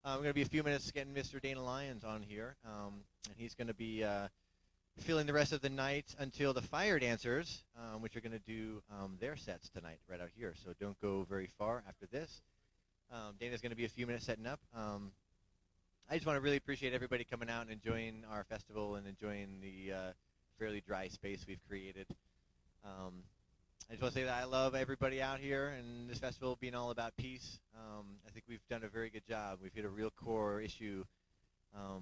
We're going to be a few minutes getting Mr. Dana Lyons on here, and he's going to be filling the rest of the night until the Fire Dancers, which are going to do their sets tonight right out here. So don't go very far after this. Dana's going to be a few minutes setting up. I just want to really appreciate everybody coming out and enjoying our festival and enjoying the fairly dry space we've created. I just want to say that I love everybody out here and this festival being all about peace. I think we've done a very good job. We've hit a real core issue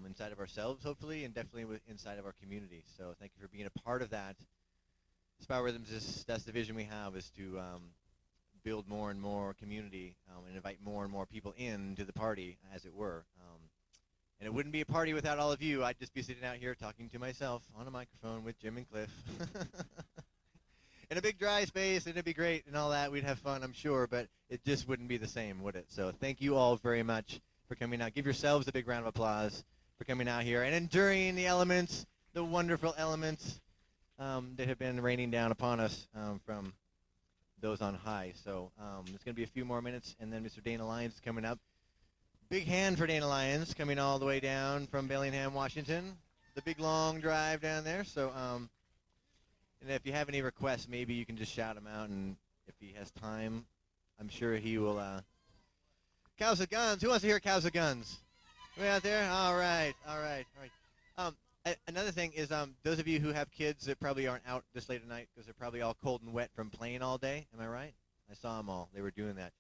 inside of ourselves, hopefully, and definitely inside of our community. So thank you for being a part of that. Spire Rhythms, that's the vision we have, is to build more and more community and invite more and more people into the party, as it were. And it wouldn't be a party without all of you. I'd just be sitting out here talking to myself on a microphone with Jim and Cliff. In a big dry space, and it'd be great and all that. We'd have fun, I'm sure, but it just wouldn't be the same, would it? So thank you all very much for coming out. Give yourselves a big round of applause for coming out here and enduring the elements, the wonderful elements that have been raining down upon us from those on high. So it's going to be a few more minutes, and then Mr. Dana Lyons is coming up. Big hand for Dana Lyons, coming all the way down from Bellingham, Washington. The big, long drive down there. So, and if you have any requests, maybe you can just shout them out, and if he has time, I'm sure he will. Cows with Guns. Who wants to hear Cows with Guns? Way out there? All right. Another thing is, those of you who have kids that probably aren't out this late at night because they're probably all cold and wet from playing all day. Am I right? I saw them all. They were doing that.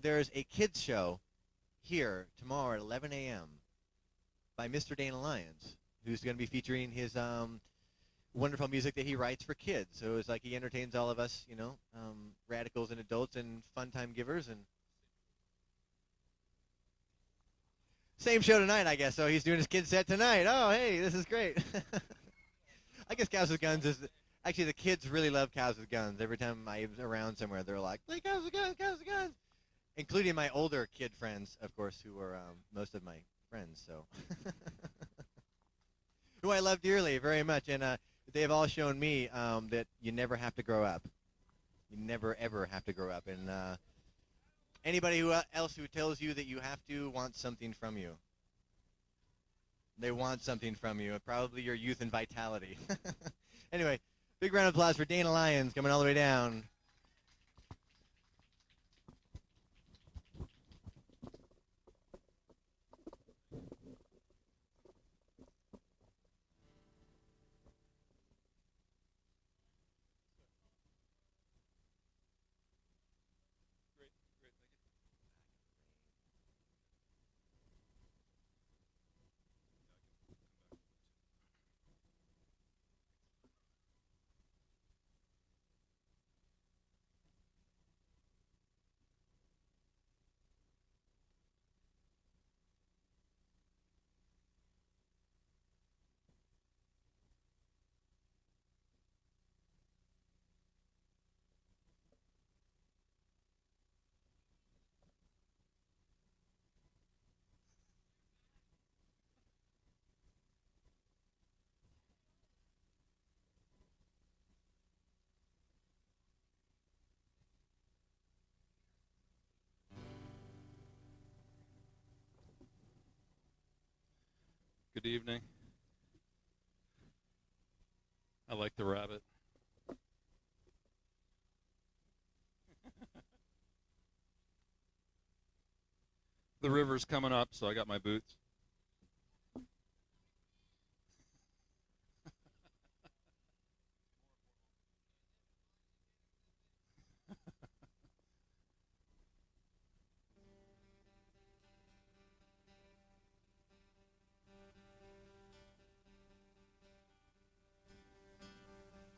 There's a kids show here tomorrow at 11 a.m. by Mr. Dana Lyons, who's going to be featuring his wonderful music that he writes for kids. So it's like he entertains all of us, radicals and adults and fun time givers. And same show tonight, I guess. So he's doing his kids set tonight. Oh, hey, this is great. I guess Cows with Guns is actually, the kids really love Cows with Guns. Every time I'm around somewhere, they're like, play Cows with Guns, Cows with Guns. Including my older kid friends, of course, who are most of my friends, so who I love dearly very much. And they've all shown me that you never have to grow up. You never, ever have to grow up. And anybody else who tells you that you have to wants something from you. They want something from you, probably your youth and vitality. Anyway, big round of applause for Dana Lyons coming all the way down. Good evening. I like the rabbit. The river's coming up, so I got my boots.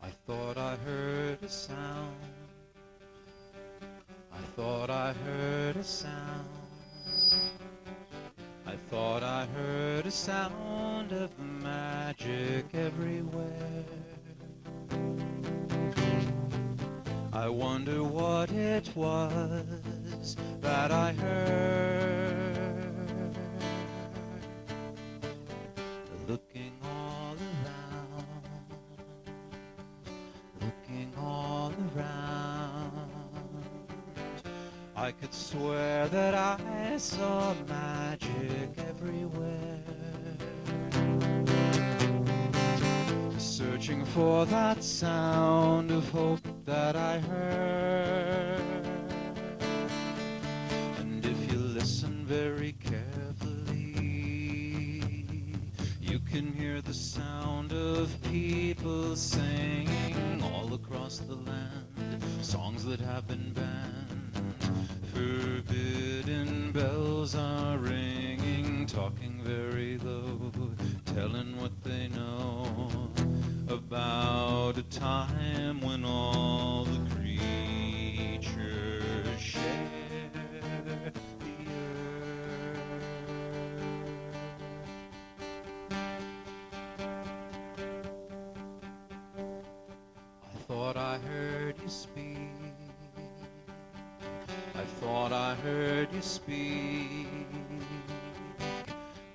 I thought I heard a sound. I thought I heard a sound. I thought I heard a sound of magic everywhere. I wonder what it was that I heard. Looking all around, looking all around, I could swear that I saw magic everywhere, searching for that sound of hope that I heard. And if you listen very carefully, you can hear the sound of people singing all across the land, songs that have been banned. Forbidden bells are ringing, talking very low, telling what they know about a time when all the creatures share the earth. I thought I heard you speak. I thought I heard you speak,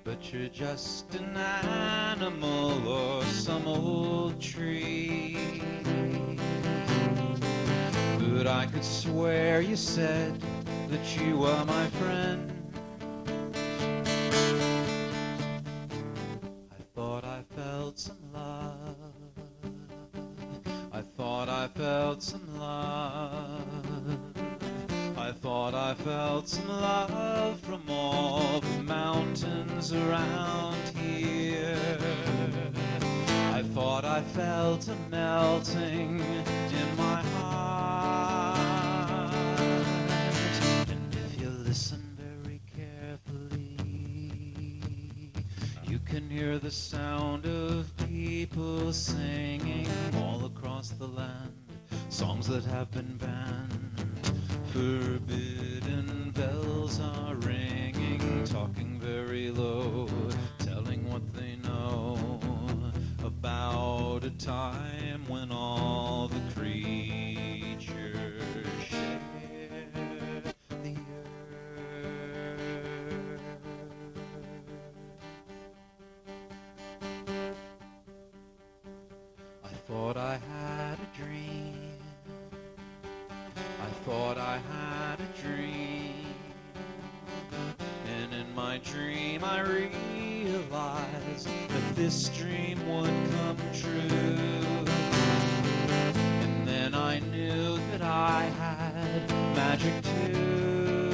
but you're just an animal or some old tree. But I could swear you said that you were my friend. I thought I felt some love. I thought I felt some love. I thought I felt some love from all the mountains around here. I thought I felt a melting in my heart. And if you listen very carefully, you can hear the sound of people singing all across the land, songs that have been banned. Forbidden bells are ringing, talking very low, telling what they know about a time when all the creatures share the earth. I thought I had a dream. I thought I had a dream, and in my dream I realized that this dream would come true. And then I knew that I had magic too.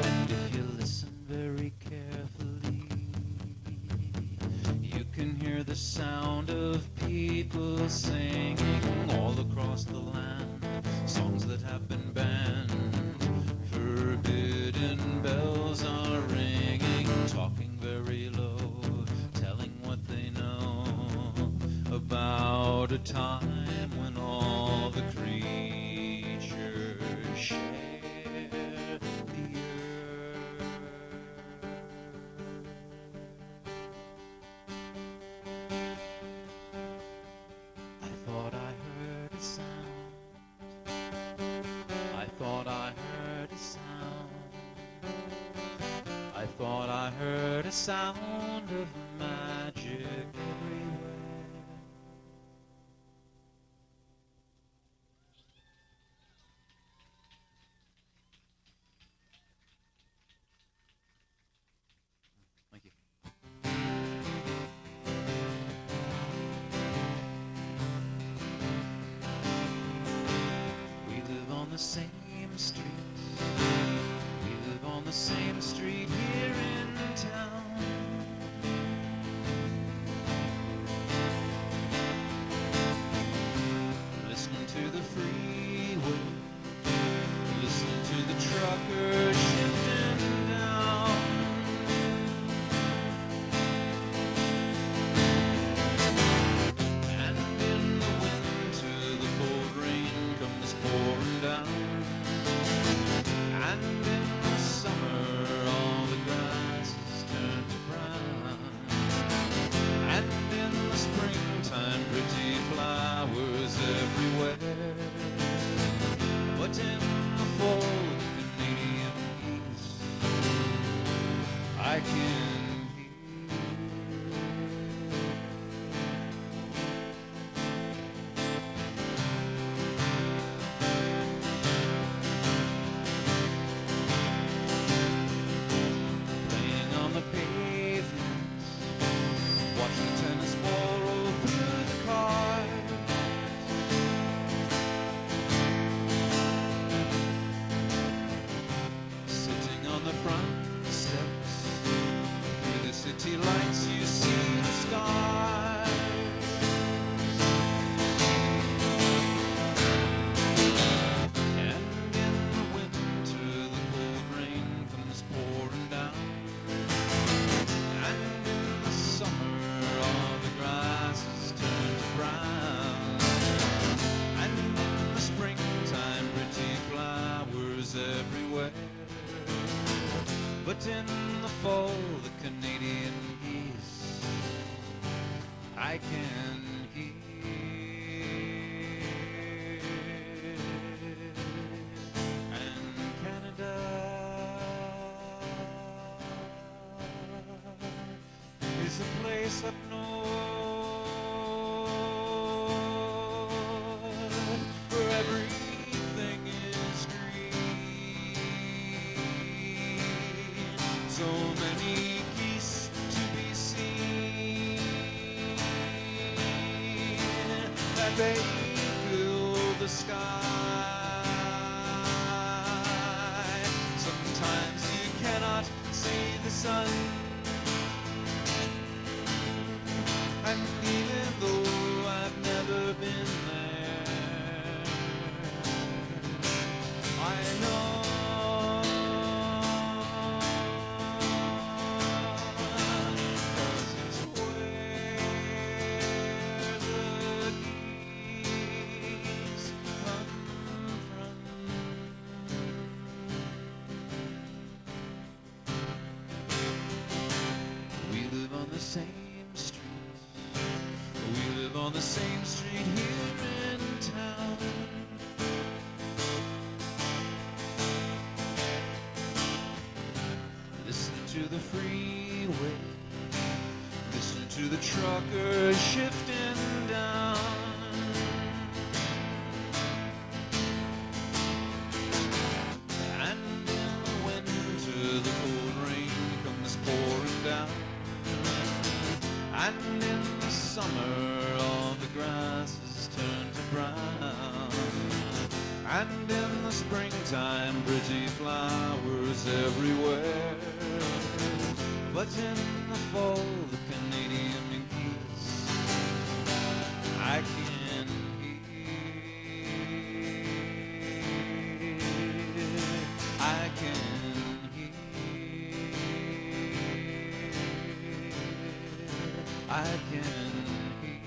And if you listen very carefully, you can hear the sound of people singing all across the land, songs that have been banned. Forbidden bells are ringing, talking very low, telling what they know about a time when all the creatures share the earth. I thought I heard a sound. I thought I heard a sound. I thought I heard a sound of magic everywhere. Thank you. We live on the same street. We live on the same street here in town. Listening to the freeway, listening to the truckers shifting down. And in the winter, the cold rain comes pouring down. And in the summer, all the grasses turn to brown. And in the springtime, pretty flowers everywhere. But in the fall, Canadian peace, I can hear. But in the fall, the Canadian geese I can hear. And Canada is a place up north where everything is green. So many geese to be seen that they fill the sky. Sometimes you cannot see the sun, and even though I've never been there, I know. 'Cause it's where the geese come from. We live on the same street. We live on the same street here in town. Listen to the freeway. Listen to the truckers shifting down. And in the winter, the cold rain comes pouring down. And in the summer, all the grasses turn to brown. And in the springtime, pretty flowers everywhere. But in the fall, the Canadian geese I can hear. I can hear. I can hear.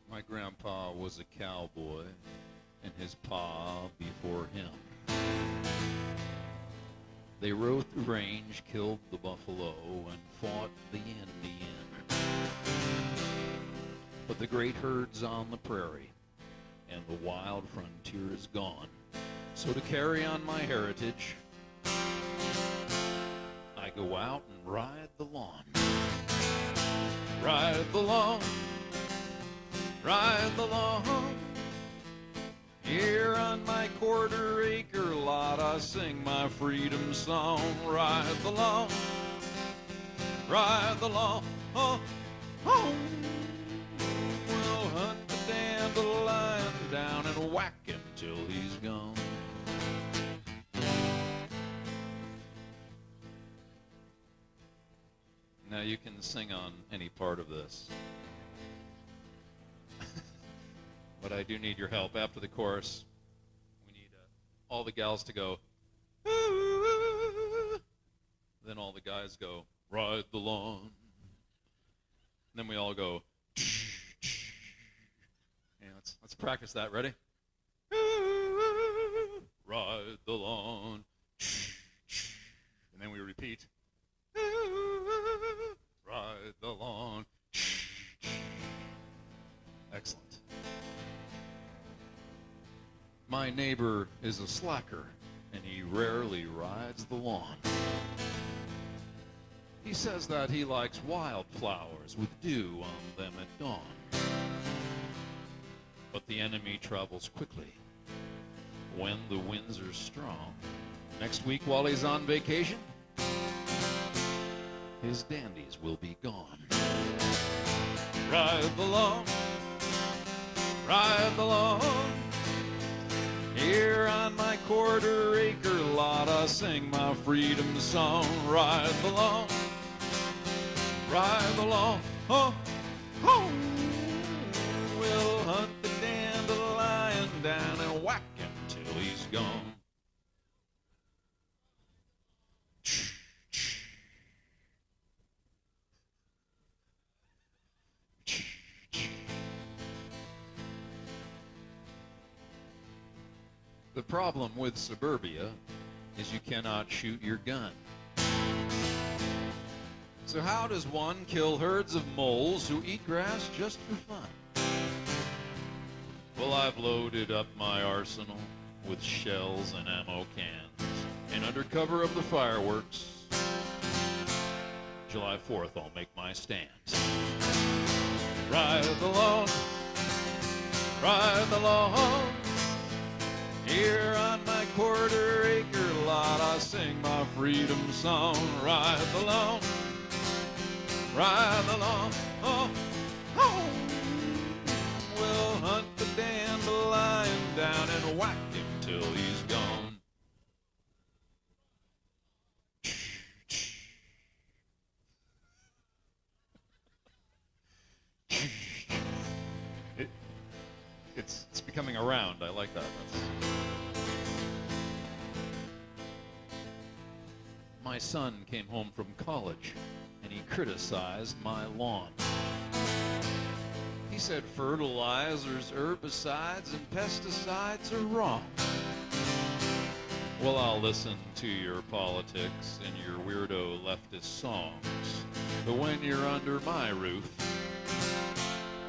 My grandpa was a cowboy, and his pa before him. They rode the range, killed the buffalo, and fought the Indian. But the great herd's on the prairie, and the wild frontier is gone. So to carry on my heritage, I go out and ride the lawn. Ride the lawn. Ride the lawn. Here on my quarter-acre lot, I sing my freedom song. Ride the lawn. Ride the lawn. Oh, oh. We'll hunt the dandelion down and whack him till he's gone. Now you can sing on any part of this. But I do need your help after the chorus. We need all the gals to go, ooh. Then all the guys go, ride the lawn. And then we all go, yeah, let's practice that. Ready? Ooh, ride the lawn. And then we repeat, ooh, ride the lawn. Excellent. My neighbor is a slacker, and he rarely rides the lawn. He says that he likes wildflowers with dew on them at dawn. But the enemy travels quickly when the winds are strong, Next week while he's on vacation, his dandies will be gone. Ride the lawn, ride the lawn. Here on my quarter-acre lot, I sing my freedom song. Ride the lawn, ride the lawn. Oh, oh. We'll hunt the dandelion down and whack him till he's gone. The problem with suburbia is you cannot shoot your gun. So how does one kill herds of moles who eat grass just for fun? Well, I've loaded up my arsenal with shells and ammo cans, and under cover of the fireworks, July 4th I'll make my stand. Ride the lawn, ride the lawn. Here on my quarter-acre lot, I sing my freedom song. Ride the lawn, ride the lawn. Oh, oh. We'll hunt the dandelion down and whack him till he's gone. It's becoming around. I like that. My son came home from college and he criticized my lawn. He said fertilizers, herbicides, and pesticides are wrong. Well, I'll listen to your politics and your weirdo leftist songs, but when you're under my roof,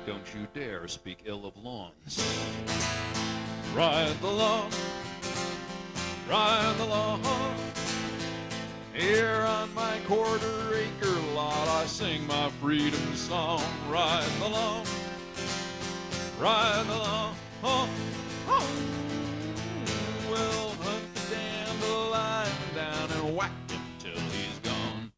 don't you dare speak ill of lawns. Ride the lawn, ride the lawn. Here on my quarter-acre lot, I sing my freedom song. Ride the lawn, ride the lawn. Oh, oh. We'll hunt the dandelion down and whack him till he's gone.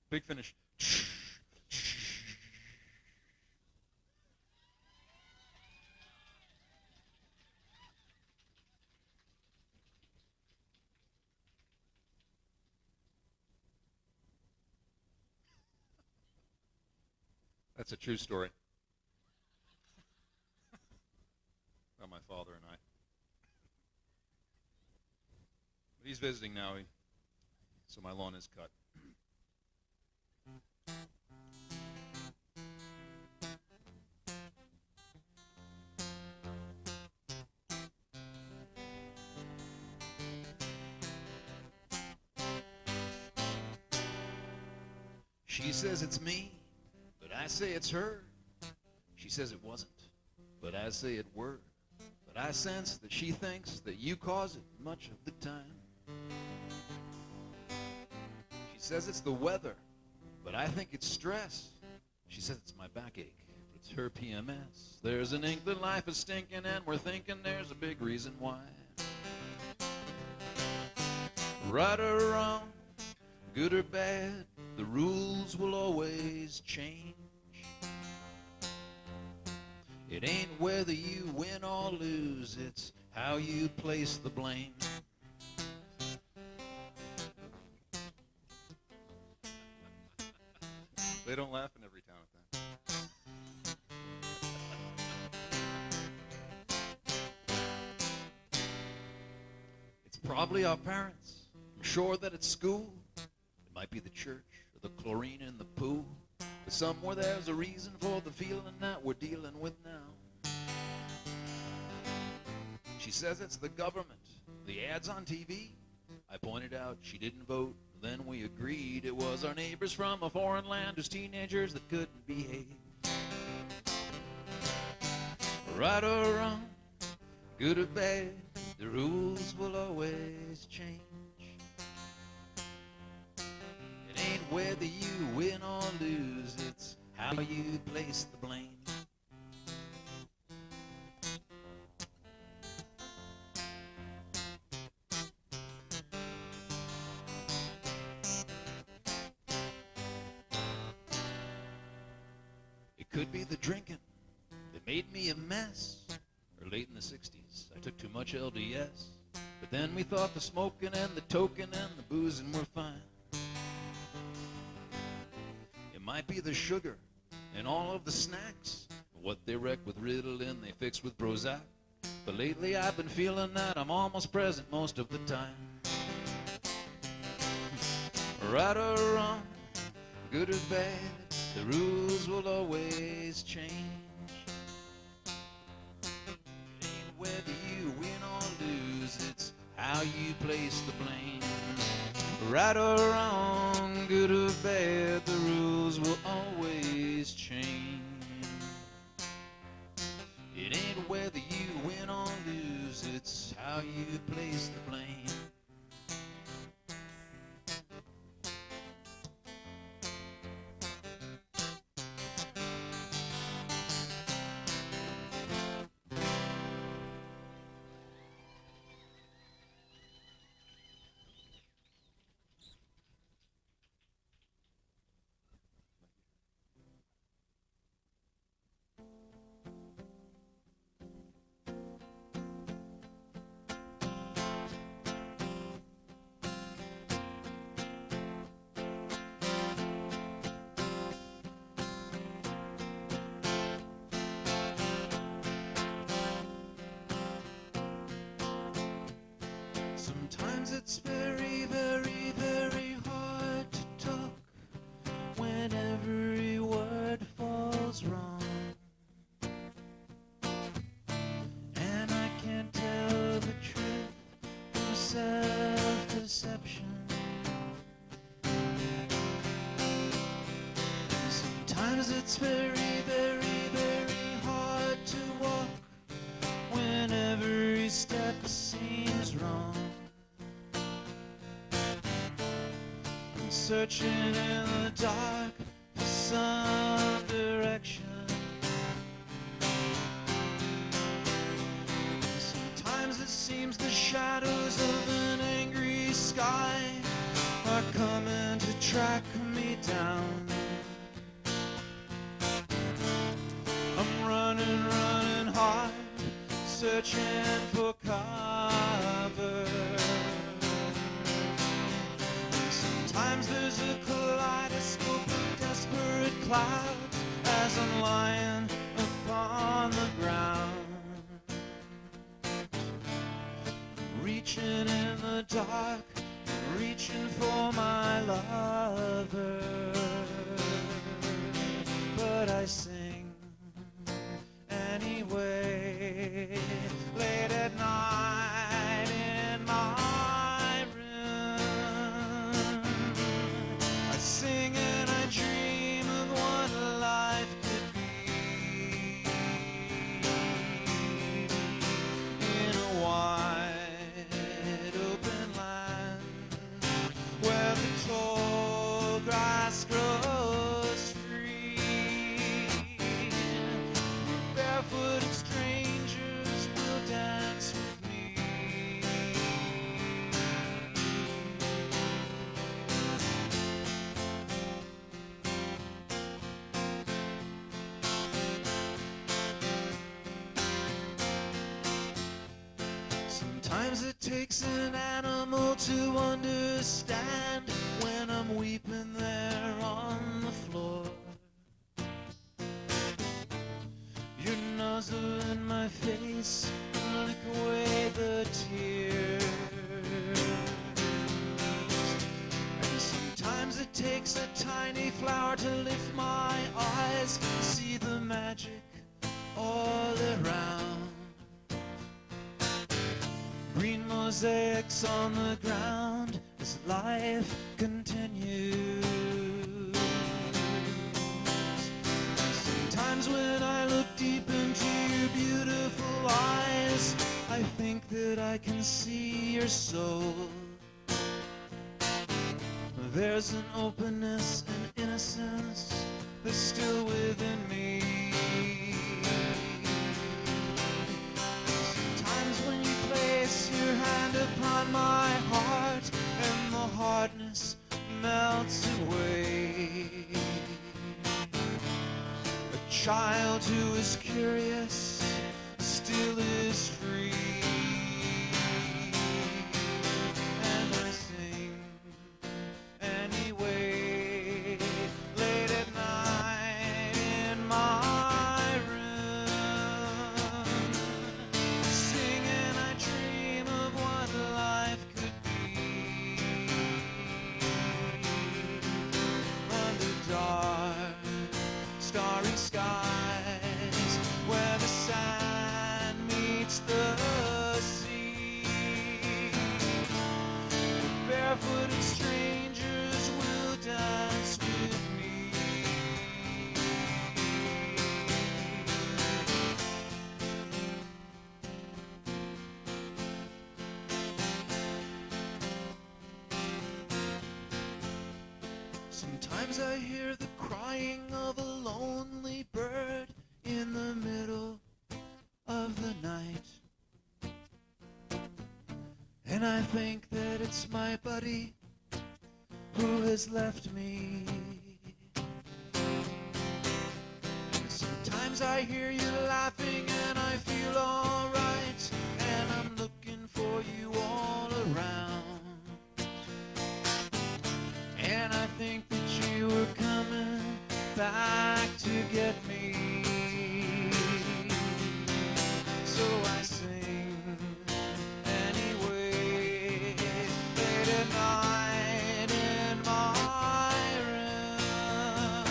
Big finish. That's a true story about my father and I. But he's visiting now, so my lawn is cut. She says it's me, but I say it's her. She says it wasn't, but I say it were. But I sense that she thinks that you cause it much of the time. She says it's the weather, but I think it's stress. She says it's my backache. It's her PMS. There's an inkling life is stinking, and we're thinking there's a big reason why. Right or wrong, good or bad, the rules will always change. It ain't whether you win or lose, it's how you place the blame. They don't laugh in every town at that. It's probably our parents. I'm sure that it's school. It might be the church or the chlorine in the pool. But somewhere there's a reason for the feeling that we're dealing with now. She says it's the government, the ads on TV. I pointed out she didn't vote. Then we agreed it was our neighbors from a foreign land whose teenagers that couldn't behave. Right or wrong, good or bad, The rules will always change. It ain't whether you win or lose, it's how you place the blame. It could be the drinking that made me a mess. Or late in the 60s, I took too much LDS. But then we thought the smoking and the toking and the boozing were fine. It might be the sugar and all of the snacks. What they wreck with Ritalin, they fix with Prozac. But lately I've been feeling that I'm almost present most of the time. Right or wrong, good or bad, the rules will always change. It ain't whether you win or lose, it's how you place the blame. Right or wrong, good or bad, the rules will always change. It ain't whether you win or lose, it's how you place the blame. Sometimes it's very, very, very hard to talk when every word falls wrong. And I can't tell the truth from self-deception. Sometimes it's very, very, very hard to walk when every step seems wrong. Searching in the dark for some direction. Sometimes it seems the shadows of an angry sky are coming to track me down. I'm running, running hard, searching for cover. Sometimes there's a kaleidoscope of desperate clouds as I'm lying upon the ground, reaching in the dark, reaching for my lover. But I sing anyway, late at night in my room. I sing and I dream of what life could be in a wide open land where the tall grass grows free. Barefooted strangers will dance with me. Sometimes it takes an animal to understand when I'm weeping there on the floor. You're nuzzling my face and lick away the tears. And sometimes it takes a tiny flower to lift my eyes, see the magic all around. Green mosaics on the ground as life continues. Sometimes when I look deep into your beautiful eyes, I think that I can your soul. There's an openness and innocence that's still within me. Sometimes when you place your hand upon my heart and the hardness melts away, a child who is curious still is free. And I sing anyway, late at night in my room. Sing and I dream of what life could be. Under dark, starry skies, where the sand meets the sea. Barefooted strangers will dance with me. Sometimes I hear the crying of a lonely bird in the middle of the night, and I think that it's my buddy who has left me. Sometimes I hear you laughing and I feel alright, and I'm looking for you all around. And I think that you were coming back to get me. So I sing anyway, late at night in my room.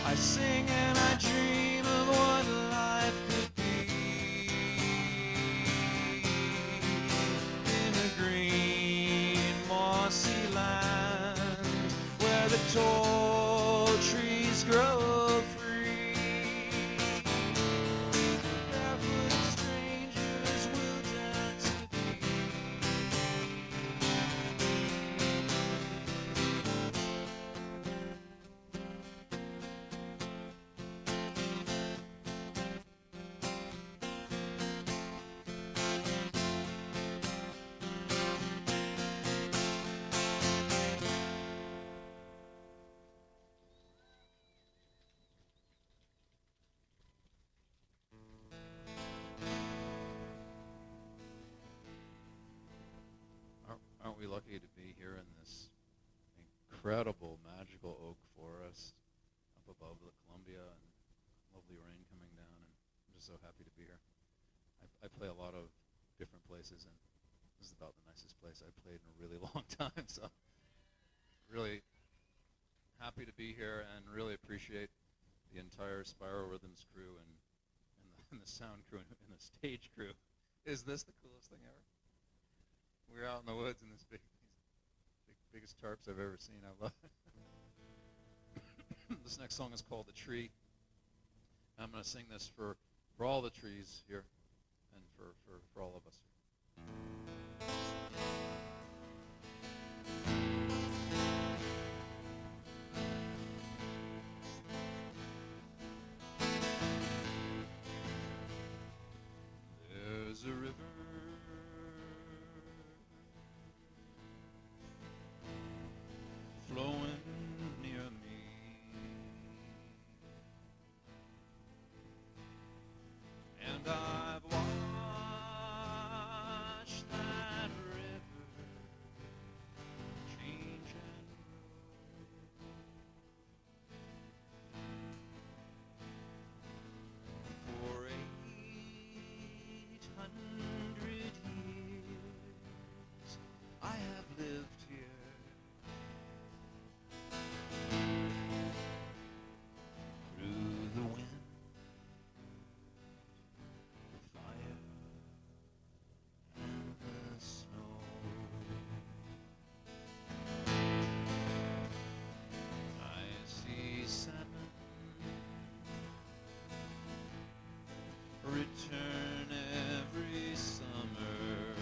I sing and I dream of what life could be. In a green, mossy land where the tall trees grow free. Barefoot strangers will dance with me. Aren't we lucky to be here in this incredible, magical oak forest up above the Columbia, and lovely rain coming down, and I'm just so happy to be here. I play a lot of different places, and this is about the nicest place I've played in a really long time, so really happy to be here and really appreciate the entire Spiral Rhythms crew and the sound crew and the stage crew. Is this the coolest thing ever? We're out in the woods in this biggest tarps I've ever seen. I love it. This next song is called The Tree. I'm going to sing this for all the trees here and for all of us here. There's a river flowing near me, and I've watched that river change and grow. For 800 years I have lived here. Return every summer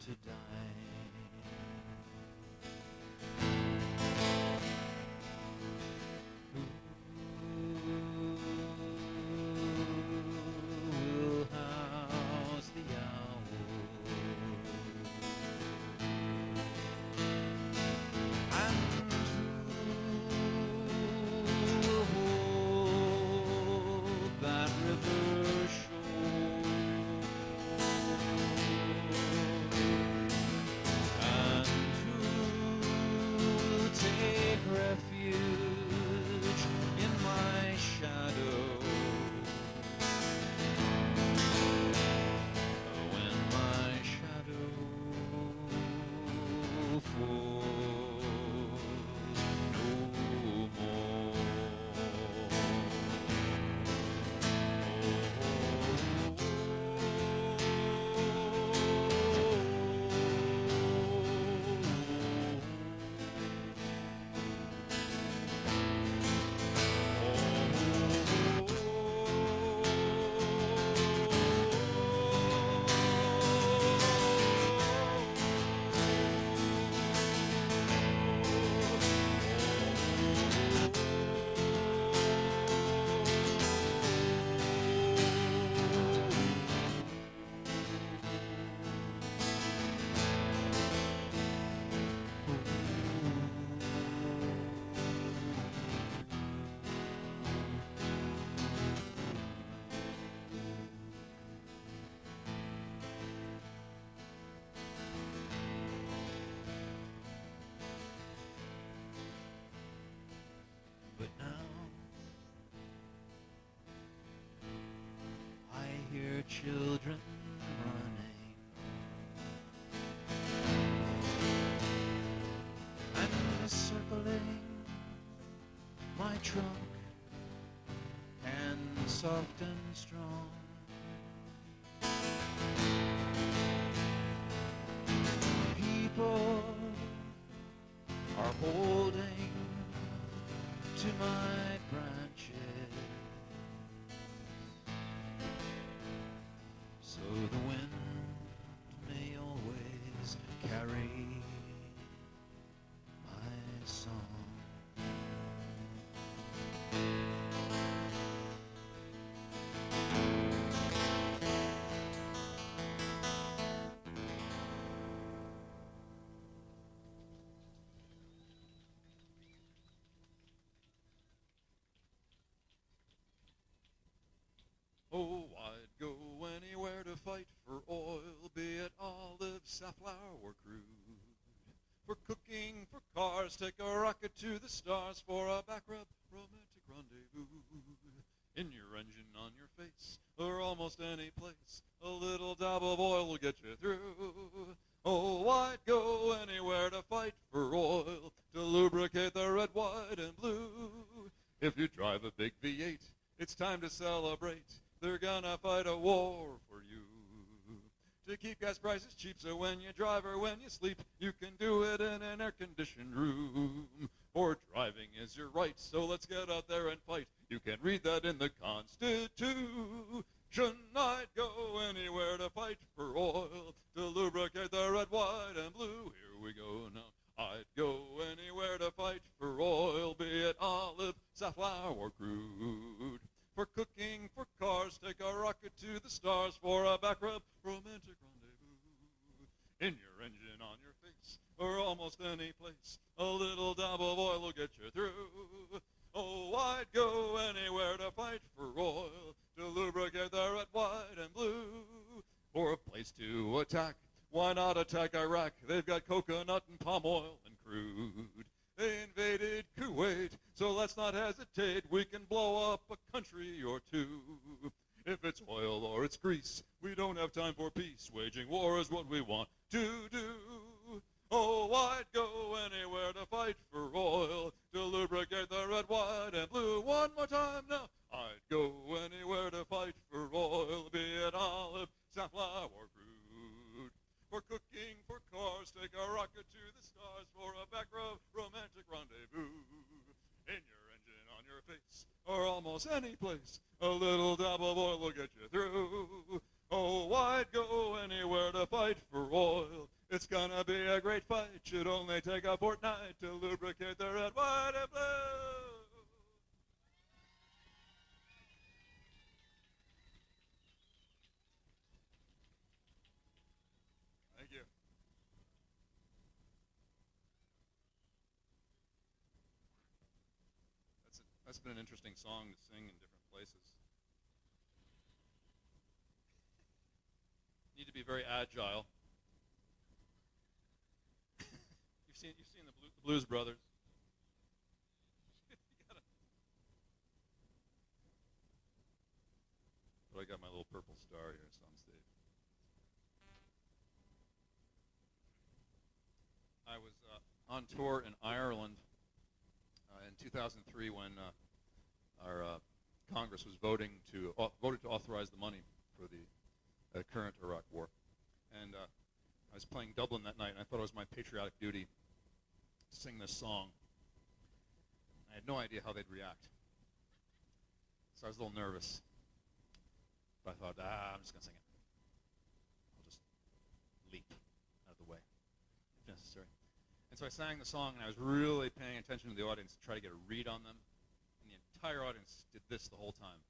to die. Who will house the owl? And who will hold that river shore? And who will take refuge in my shadow when my shadow falls no more? But now I hear children running and circling my trunk, and soft and strong people are holding to my branches, so the wind may always carry my song. Oh, I'd go anywhere to fight for oil, be it olive, safflower, or crude. For cooking, for cars, take a rocket to the stars, for a back rub, romantic rendezvous. In your engine, on your face, or almost any place, a little dab of oil will get you through. Oh, I'd go anywhere to fight for oil, to lubricate the red, white, and blue. If you drive a big V8, it's time to celebrate. They're gonna fight a war for you. To keep gas prices cheap, so when you drive or when you sleep, you can do it in an air-conditioned room. For driving is your right, so let's get out there and fight. You can read that in the Constitution. I'd go anywhere to fight for oil, to lubricate the red, white, and blue. Here we go now. I'd go anywhere to fight for oil, be it olive, safflower, or crude. For cooking, for cars, take a rocket to the stars, for a back rub, romantic rendezvous. In your engine, on your face, or almost any place, a little dab of oil will get you through. Oh, I'd go anywhere to fight for oil, to lubricate the red, white, and blue. For a place to attack, why not attack Iraq? They've got coconut and palm oil and crude. They invaded Kuwait, so let's not hesitate. We can blow up a country or two. If it's oil or it's grease, we don't have time for peace. Waging war is what we want to do. Oh, I'd go anywhere to fight for oil, to lubricate the red, white, and blue. One more time now. I'd go anywhere to fight for oil, be it olive, safflower, or crude. For cooking, for cars, take a rocket to the stars, for a back row romantic rendezvous. In your engine, on your face, or almost any place, a little dab of oil will get you through. Oh, I'd go anywhere to fight for oil, It's gonna be a great fight. Should only take a fortnight to lubricate the red, white, and blue. Thank you. That's been an interesting song to sing in different places. Need to be very agile. You've seen the Blues Brothers. But I got my little purple star here, so on stage. I was on tour in Ireland in 2003 when our Congress was voted to authorize the money for the current Iraq War, and I was playing Dublin that night, and I thought it was my patriotic duty to sing this song. I had no idea how they'd react, so I was a little nervous. But I thought, I'm just gonna sing it. I'll just leap out of the way if necessary. And so I sang the song, and I was really paying attention to the audience to try to get a read on them. And the entire audience did this the whole time.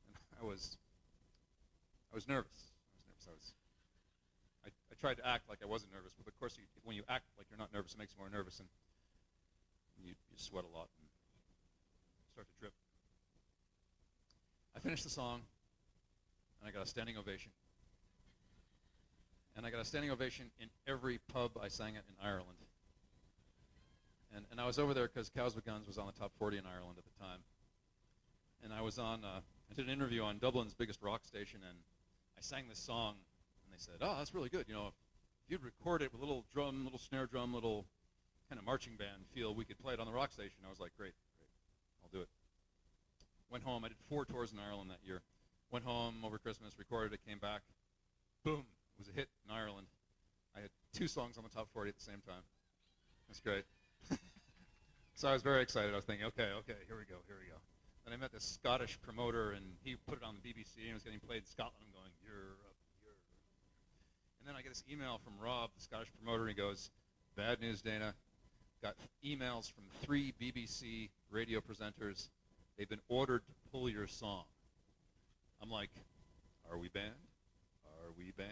And I was nervous. I tried to act like I wasn't nervous, but of course, when you act like you're not nervous, it makes you more nervous, and you sweat a lot and start to drip. I finished the song, and I got a standing ovation. And I got a standing ovation in every pub I sang it in Ireland. And I was over there because Cows with Guns was on the top 40 in Ireland at the time. And I was on, I did an interview on Dublin's biggest rock station, and I sang this song, and they said, oh, that's really good. You know, if you'd record it with a little drum, little snare drum, little kind of marching band feel, we could play it on the rock station. I was like, great, I'll do it. Went home. I did 4 tours in Ireland that year. Went home over Christmas, recorded it, came back. Boom. It was a hit in Ireland. I had 2 songs on the top 40 at the same time. That's great. So I was very excited. I was thinking, okay, here we go. Then I met this Scottish promoter, and he put it on the BBC, and it was getting played in Scotland. I'm going, Europe. And then I get this email from Rob, the Scottish promoter, and he goes, bad news, Dana. Got emails from 3 BBC radio presenters. They've been ordered to pull your song. I'm like, are we banned? Are we banned?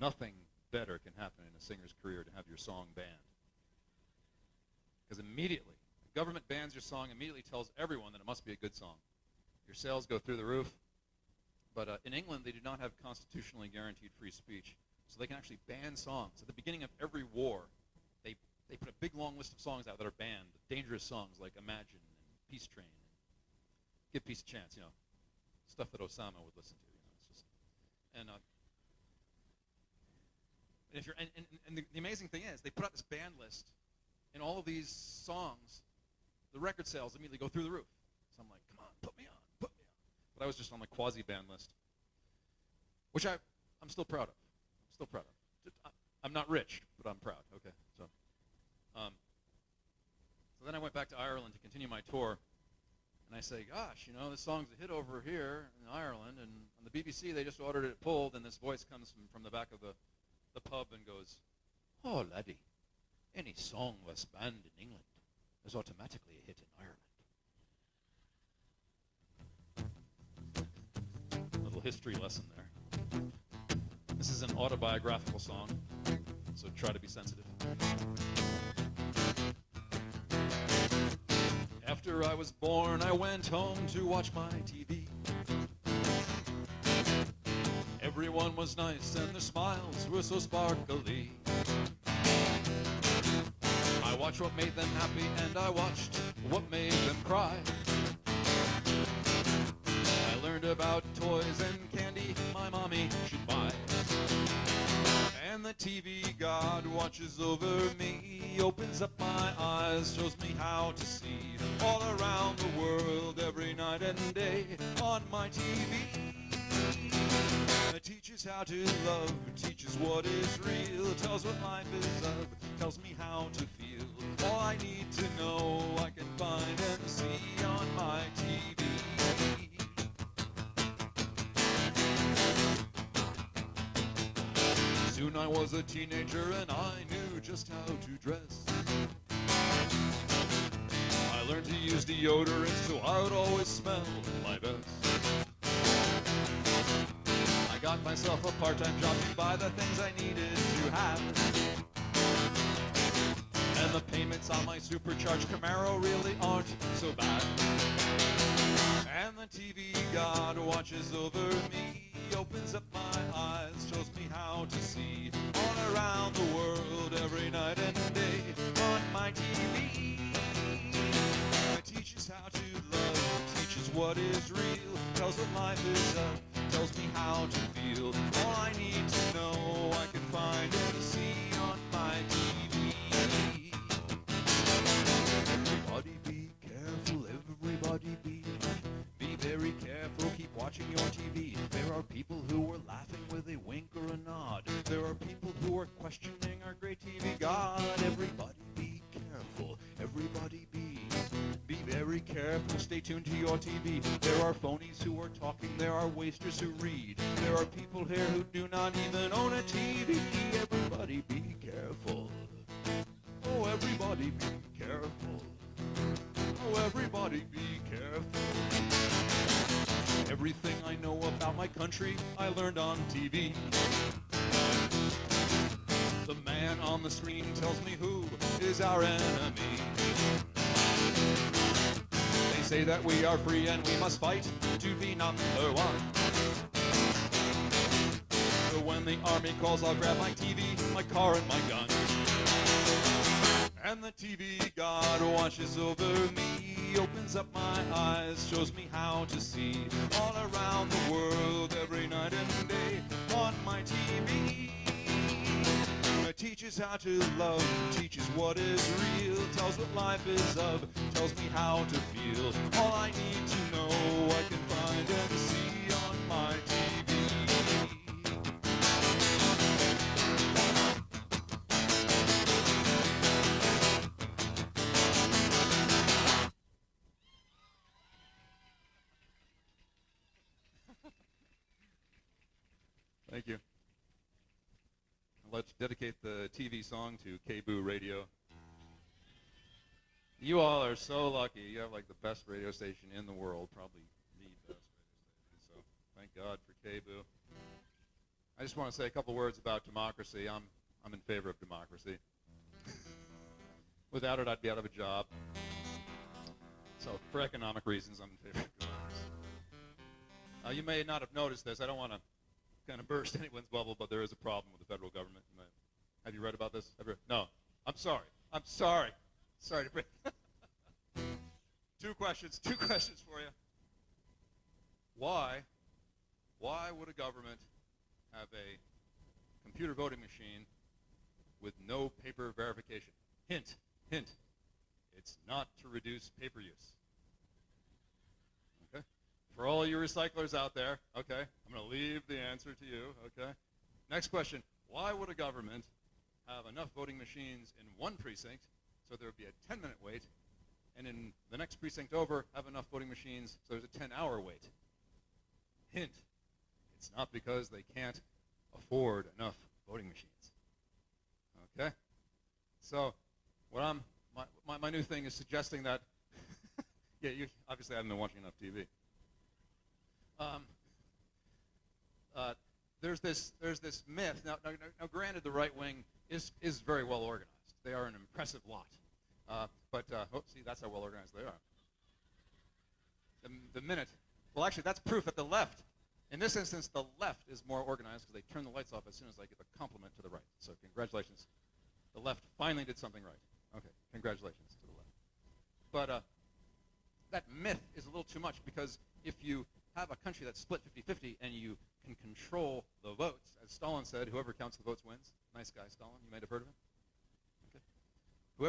Nothing better can happen in a singer's career to have your song banned. Because immediately, the government bans your song, immediately tells everyone that it must be a good song. Your sales go through the roof. But in England, they do not have constitutionally guaranteed free speech. So they can actually ban songs. At the beginning of every war, they put a big long list of songs out that are banned, dangerous songs like Imagine and Peace Train and Give Peace a Chance, you know, stuff that Osama would listen to. You know, it's just, and if you're and the amazing thing is they put out this banned list, and all of these songs, the record sales immediately go through the roof. So I'm like, come on, put me on. But I was just on the quasi-banned list, which I'm still proud of. I'm not rich, but I'm proud. Okay, so then I went back to Ireland to continue my tour, and I say, gosh, you know, this song's a hit over here in Ireland, and on the BBC they just ordered it pulled, and this voice comes from the back of the pub and goes, oh, laddie, any song was banned in England is automatically a hit in Ireland. Little history lesson there. This is an autobiographical song, so try to be sensitive. After I was born, I went home to watch my TV. Everyone was nice and their smiles were so sparkly. I watched what made them happy and I watched what made them cry. I learned about toys and candy my mommy should buy. And the TV God watches over me, opens up my eyes, shows me how to see all around the world every night and day on my TV. It teaches how to love, teaches what is real, tells what life is of, tells me how to feel. All I need to know I can find and see on my TV. was a teenager and I knew just how to dress. I learned to use deodorant so I would always smell my best. I got myself a part-time job to buy the things I needed to have. And the payments on my supercharged Camaro really aren't so bad. And the TV God watches over me, opens up my eyes, shows me how to see all around the world every night and day on my TV. It teaches how to love, teaches what is real, tells what life is of, tells me how to feel. All I need to know I can find and see on my TV. Everybody be careful, everybody be very careful, keep watching your TV. There are people who are laughing with a wink or a nod. There are people who are questioning our great TV God. Everybody be careful, everybody be very careful, stay tuned to your TV. There are phonies who are talking, there are wasters who read. There are people here who do not even own a TV. Everybody be careful. Oh, everybody be careful. Oh, everybody be careful. Everything I know about my country, I learned on TV. The man on the screen tells me who is our enemy. They say that we are free and we must fight to be number one. So when the army calls, I'll grab my TV, my car, and my gun. And the TV God watches over me, opens up my eyes, shows me how to see all around the world every night and day on my TV. It teaches how to love, teaches what is real, tells what life is of, tells me how to feel. All I need to know I can find and see on my TV. Thank you. Let's dedicate the TV song to KBOO Radio. You all are so lucky. You have like the best radio station in the world, probably the best radio station. So thank God for KBOO. I just want to say a couple words about democracy. I'm in favor of democracy. Without it, I'd be out of a job. So for economic reasons, I'm in favor of democracy. You may not have noticed this. I don't want to kind of burst anyone's bubble, but there is a problem with the federal government. Have you read about this? No. I'm sorry. Sorry to bring two questions for you. Why would a government have a computer voting machine with no paper verification? Hint. It's not to reduce paper use. Okay? For all you recyclers out there, okay, I'm going to leave the answer to you, okay? Next question. Why would a government have enough voting machines in one precinct so there would be a 10-minute wait, and in the next precinct over, have enough voting machines so there's a 10-hour wait? Hint. It's not because they can't afford enough voting machines. Okay? So, what my new thing is suggesting that, yeah, you obviously haven't been watching enough TV. There's this myth. Now, granted, the right wing is very well organized. They are an impressive lot. See, that's how well organized they are. The minute, well, actually, that's proof that the left, in this instance, the left is more organized because they turn the lights off as soon as they give a compliment to the right. So congratulations. The left finally did something right. Okay, congratulations to the left. But that myth is a little too much, because if you have a country that's split 50-50 and you can control the votes, as Stalin said, whoever counts the votes wins. Nice guy, Stalin. You might have heard of him.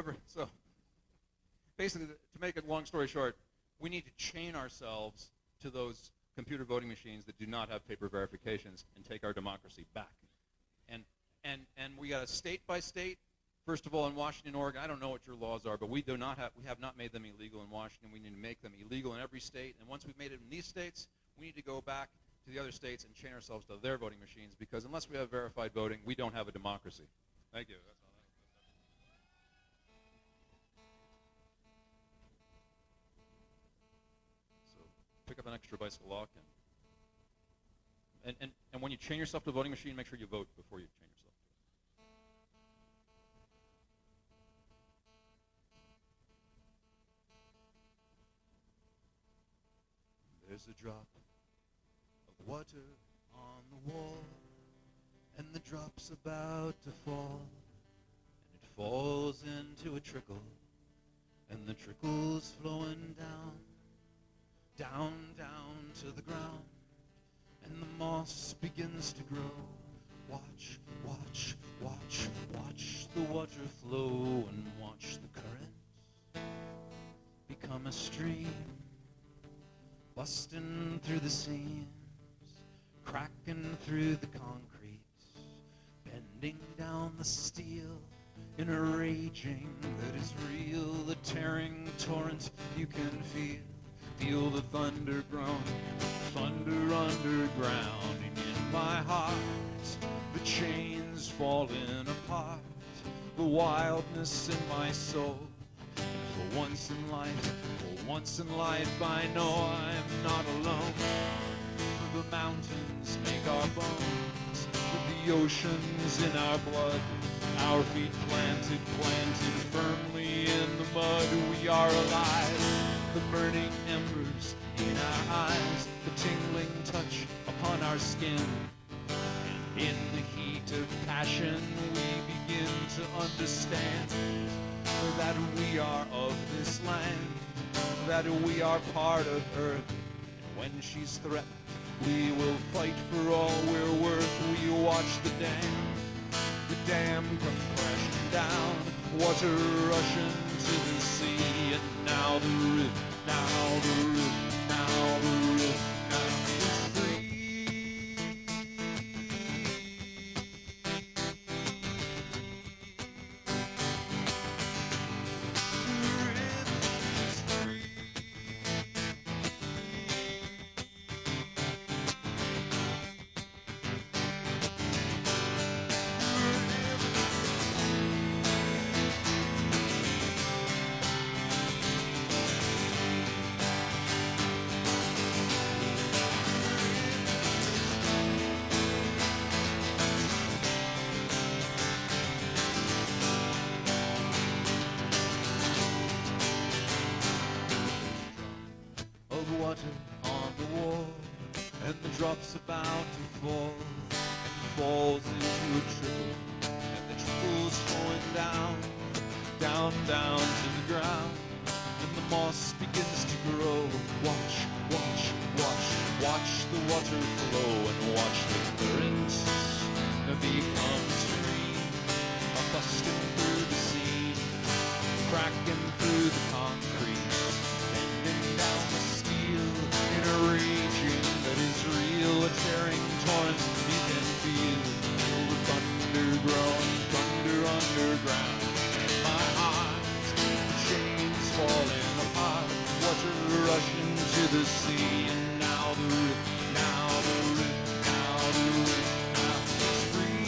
Okay. So basically, to make a long story short, we need to chain ourselves to those computer voting machines that do not have paper verifications and take our democracy back. And we got a state by state. First of all, in Washington, Oregon, I don't know what your laws are, but we have not made them illegal in Washington. We need to make them illegal in every state. And once we've made it in these states, we need to go back to the other states and chain ourselves to their voting machines, because unless we have verified voting, we don't have a democracy. Thank you. That's all. So pick up an extra bicycle lock, and when you chain yourself to a voting machine, make sure you vote before you chain yourself to it. There's a drop of water on the wall, and the drop's about to fall, and it falls into a trickle, and the trickle's flowing down, down, down to the ground, and the moss begins to grow. Watch, watch, watch, watch the water flow, and watch the current become a stream, busting through the seams, cracking through the concrete, bending down the steel in a raging that is real, the tearing torrent you can feel the thunder groan, thunder underground in my heart, the chains falling apart, the wildness in my soul. For once in life, I know I'm not alone. For the mountains make our bones, with the oceans in our blood, our feet planted firmly in the mud. We are alive, the burning embers in our eyes, the tingling touch upon our skin. And in the heat of passion, we begin to understand that we are of this land, that we are part of Earth. And when she's threatened, we will fight for all we're worth. We watch the dam come crashing down, water rushing to the sea, and now the river, now the river, now the river, now it's free. Water on the wall, and the drop's about to fall, and falls into a trickle, and the trickle's flowing down, down, down to the ground, and the moss begins to grow. Watch, watch, watch, watch the water flow, and watch the current become stream, busting through the sea, cracking through the concrete, bending down the in a region that is real, a tearing torrent you can feel the thunder growing, thunder underground in my heart, the chains falling apart, water rushing to the sea, and now the river, now the river, now the river, now it's free.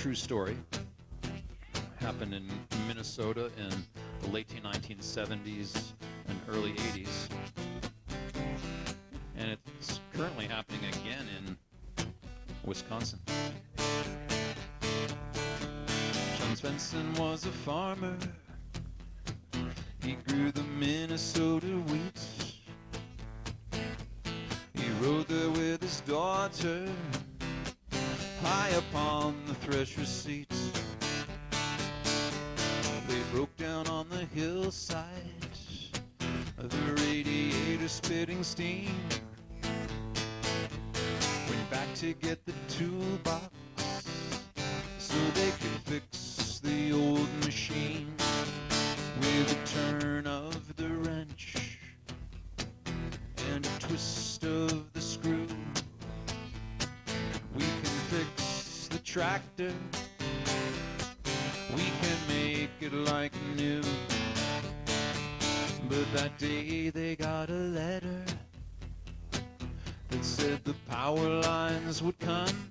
true story. Happened in Minnesota in the late 1970s and early 80s. And it's currently happening again in Wisconsin. John Svensson was a farmer. He grew the Minnesota wheat. He rode there with his daughter, high upon the thresher's seat. They broke down on the hillside, the radiator spitting steam. Went back to get the toolbox so they could fix the old machine. With a turn of the wrench and a twist of the screw, we can fix the tractor, we can make it like new. But that day they got a letter that said the power lines would come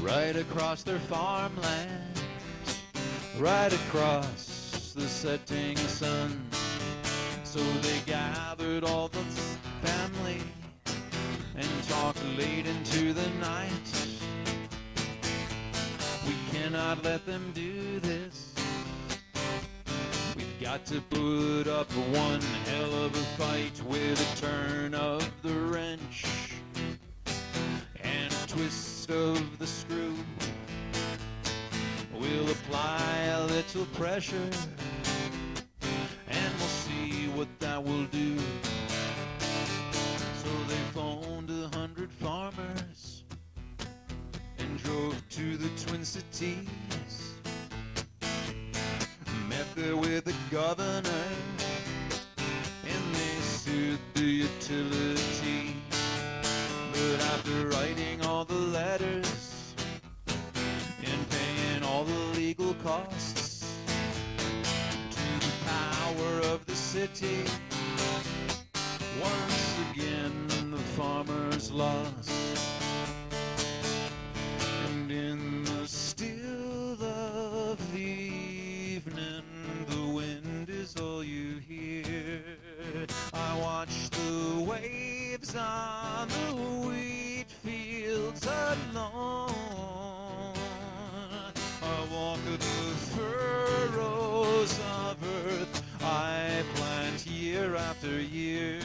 right across their farmland, right across the setting sun. So they gathered all the family and talked late into the night. We cannot let them do this. We've got to put up one hell of a fight with a turn of the wrench and a twist of the screw. We'll apply a little pressure and we'll see what that will do. So they phoned 100 farmers and drove to the Twin Cities. Met there with the governor and they sued the utility. But after writing all the letters and paying all the legal costs to the power of the city, once again the farmers lost. And in the still of the evening, the wind is all you hear. I watch the waves on the wheat fields alone. I walk the furrows of earth I plant year after year.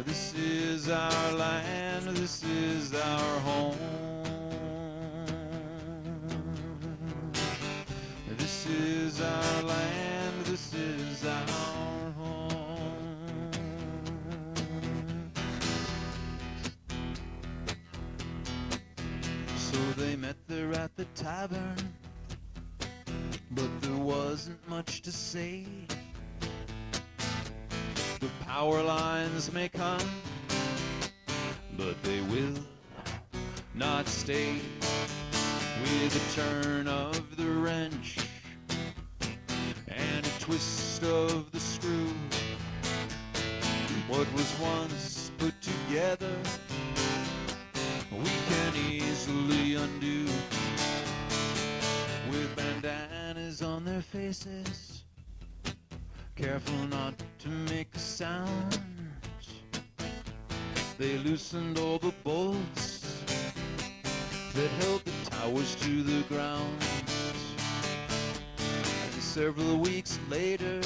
This is our land, this is our home. This is our land, this is our home. So they met there at the tavern, but there wasn't much to say. The power lines may come, but they will not stay. With a turn of the wrench and a twist of the screw, what was once put together we can easily undo. With bandanas on their faces, careful not to make a sound, they loosened all the bolts that held the towers to the ground. And several weeks later,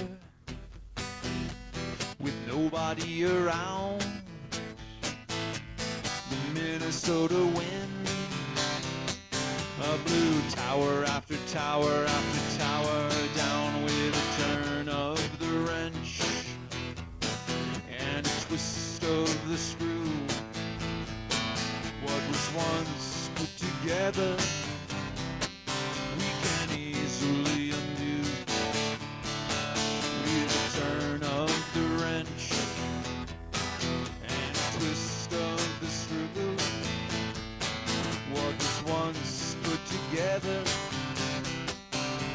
with nobody around, the Minnesota wind blew tower after tower after tower down with a turn of the wrench and a twist of the screw. What was once put together we can easily undo. With a turn of the wrench and a twist of the screw, what was once put together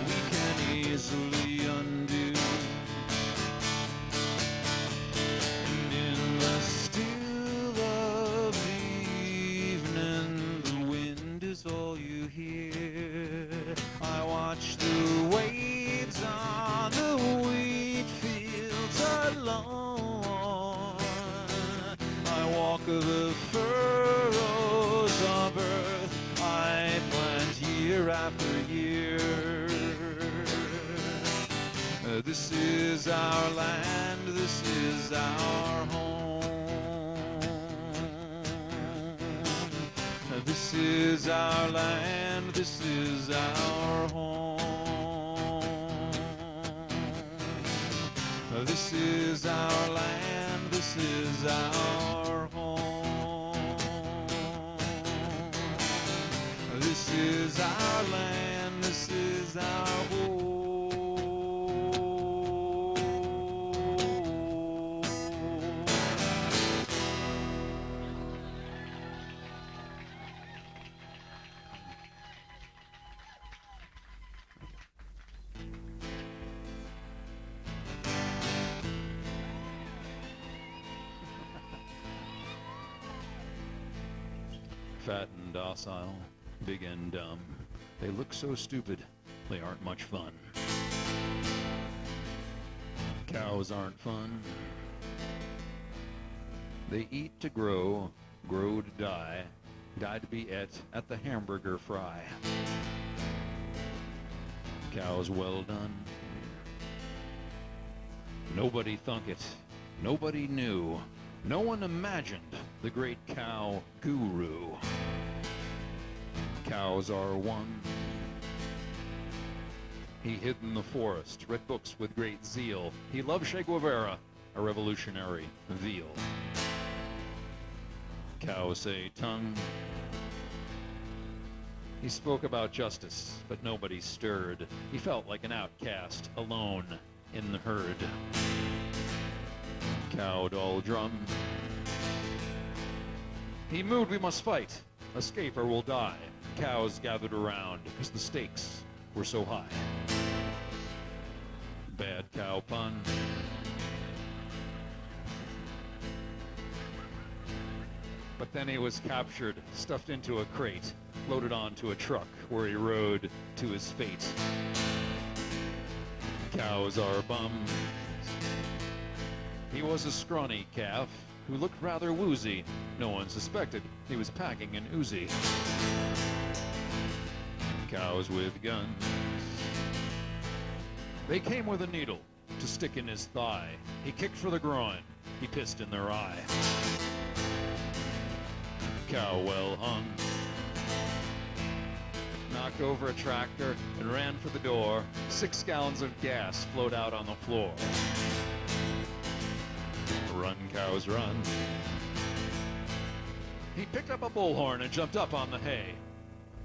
we can the furrows of earth I plant year after year. This is our land, this is our home. This is our land, this is our home. This is our land, this is our home. This is our land, this is our home. Fat and docile, big and dumb. They look so stupid, they aren't much fun. Cows aren't fun. They eat to grow, grow to die, die to be et at the hamburger fry. Cows well done. Nobody thunk it, nobody knew, no one imagined the great cow guru. Cows are one. He hid in the forest, read books with great zeal. He loved Che Guevara, a revolutionary veal. Cows say tongue. He spoke about justice, but nobody stirred. He felt like an outcast, alone in the herd. Cow dull drum. He moved, we must fight, escape or we'll die. Cows gathered around because the stakes were so high. Bad cow pun. But then he was captured, stuffed into a crate, loaded onto a truck where he rode to his fate. Cows are bums. He was a scrawny calf who looked rather woozy. No one suspected he was packing an Uzi. Cows with guns. They came with a needle to stick in his thigh. He kicked for the groin. He pissed in their eye. Cow well hung. Knocked over a tractor and ran for the door. 6 gallons of gas flowed out on the floor. Run, cows, run. He picked up a bullhorn and jumped up on the hay.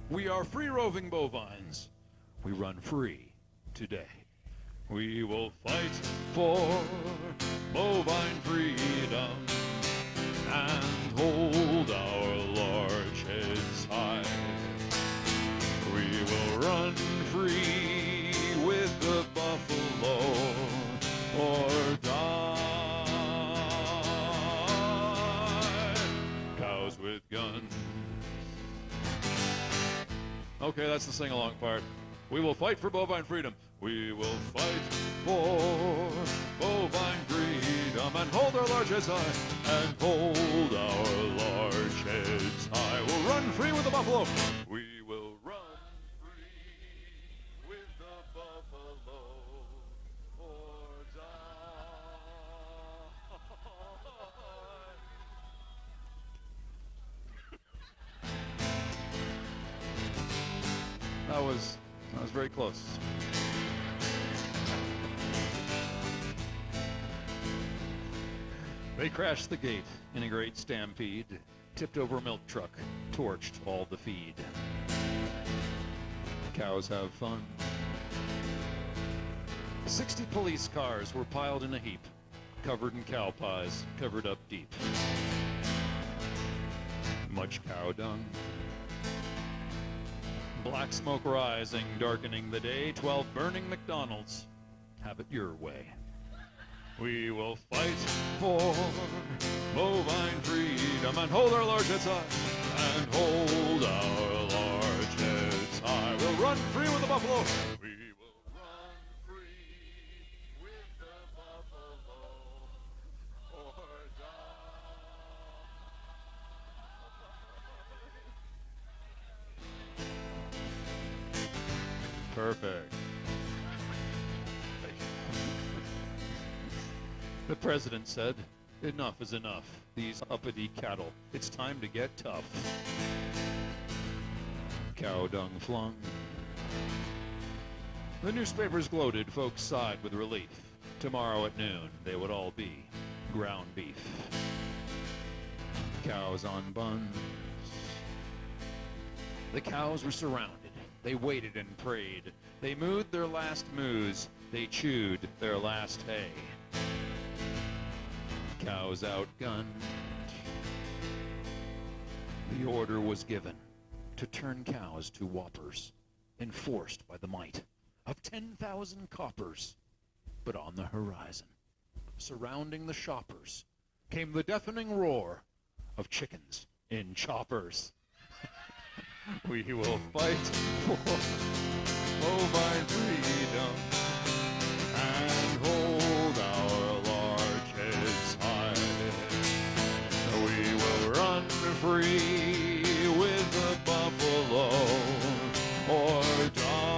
We are free-roving bovines. We run free today. We will fight for bovine freedom and hold our large heads high. We will run free with the buffalo or die. Cows with guns. Okay, that's the sing-along part. We will fight for bovine freedom. We will fight for bovine freedom and hold our large heads high. And hold our large heads high. We'll run free with the buffalo. We will run free with the buffalo or die. That was very close. They crashed the gate in a great stampede, tipped over a milk truck, torched all the feed. Cows have fun. 60 police cars were piled in a heap, covered in cow pies, covered up deep. Much cow dung. Black smoke rising, darkening the day. 12 burning McDonald's. Have it your way. We will fight for bovine freedom and hold our large heads high. And hold our large heads high. We'll run free with the buffalo. We will run free with the buffalo or die. Perfect. The president said, "Enough is enough. These uppity cattle. It's time to get tough." Cow dung flung. The newspapers gloated, folks sighed with relief. Tomorrow at noon, they would all be ground beef. Cows on buns. The cows were surrounded. They waited and prayed. They mooed their last moos. They chewed their last hay. Cows outgunned. The order was given to turn cows to whoppers, enforced by the might of 10,000 coppers. But on the horizon, surrounding the shoppers, came the deafening roar of chickens in choppers. We will fight for bovine freedom and hold our large heads high. We will run free with the buffalo or die.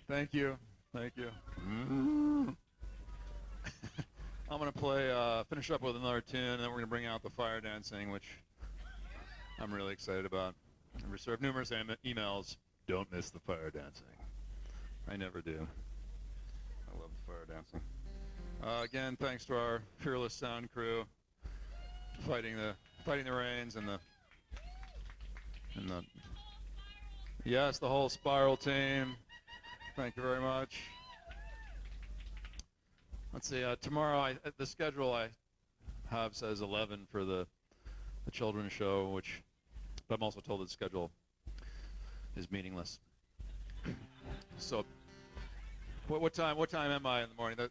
Thank you. Thank you. I'm going to finish up with another tune, and then we're going to bring out the fire dancing, which I'm really excited about. I've received numerous emails. Don't miss the fire dancing. I never do. I love the fire dancing. Again, thanks to our fearless sound crew, fighting the rains and the yes, the whole Spiral team. Thank you very much. Let's see, tomorrow, the schedule I have says 11 for the children's show, but I'm also told that the schedule is meaningless. So, what time am I in the morning?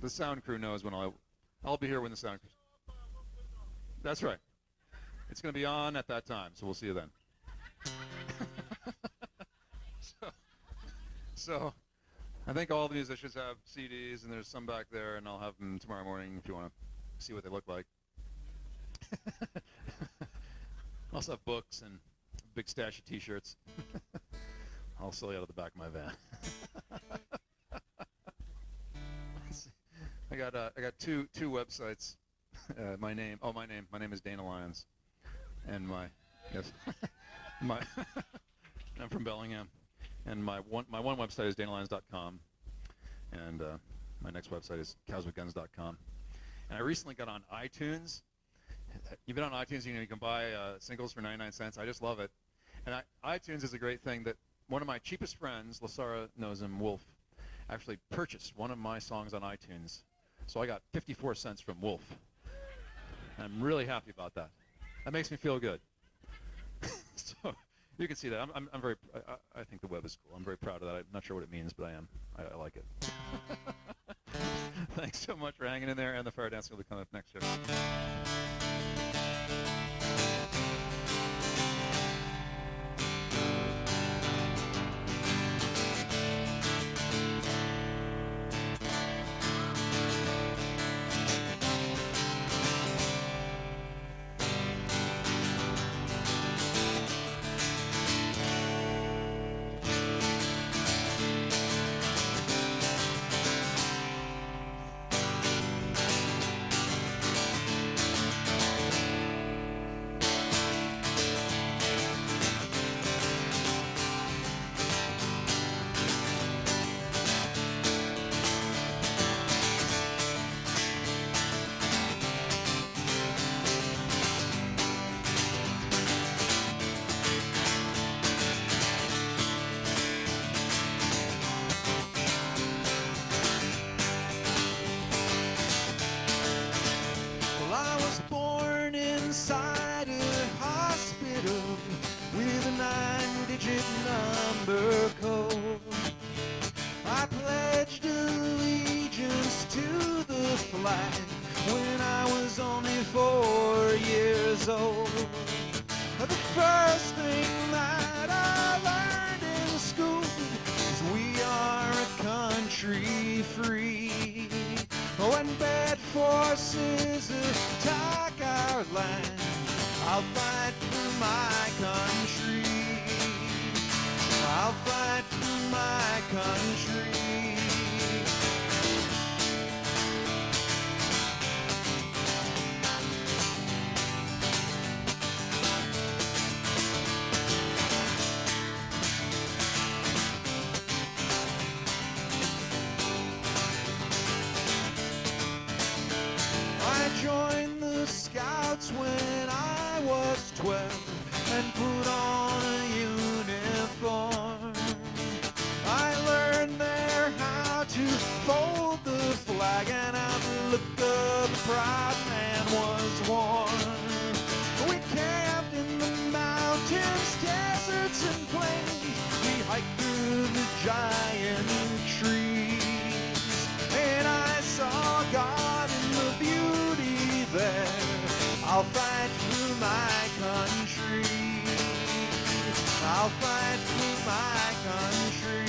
The sound crew knows when I'll be here when the sound crew. That's right. It's going to be on at that time, so we'll see you then. So, I think all the musicians have CDs, and there's some back there, and I'll have them tomorrow morning if you want to see what they look like. I also have books and a big stash of T-shirts. I'll sell you out of the back of my van. I got two websites. My name is Dana Lyons, and I'm from Bellingham. And my one website is danalyons.com, and my next website is cowswithguns.com. And I recently got on iTunes. You've been on iTunes, you can buy singles for 99 cents. I just love it. And iTunes is a great thing that one of my cheapest friends, Lasara knows him, Wolf, actually purchased one of my songs on iTunes. So I got 54 cents from Wolf. And I'm really happy about that. That makes me feel good. So you can see that. I think the web is cool. I'm very proud of that. I'm not sure what it means, but I am. I like it. Thanks so much for hanging in there, and the fire dancing will be coming up next year. years old. The first thing that I learned in school is we are a country free. When bad forces attack our land, I'll fight for my country. I'll fight for my country. I joined the Scouts when I was 12 and put on a uniform. I learned there how to fold the flag and how the look of a proud man was worn. We camped in the mountains, deserts, and plains. We hiked through the giant trees, and I saw God in the beauty there. I'll fight for my country. I'll fight for my country.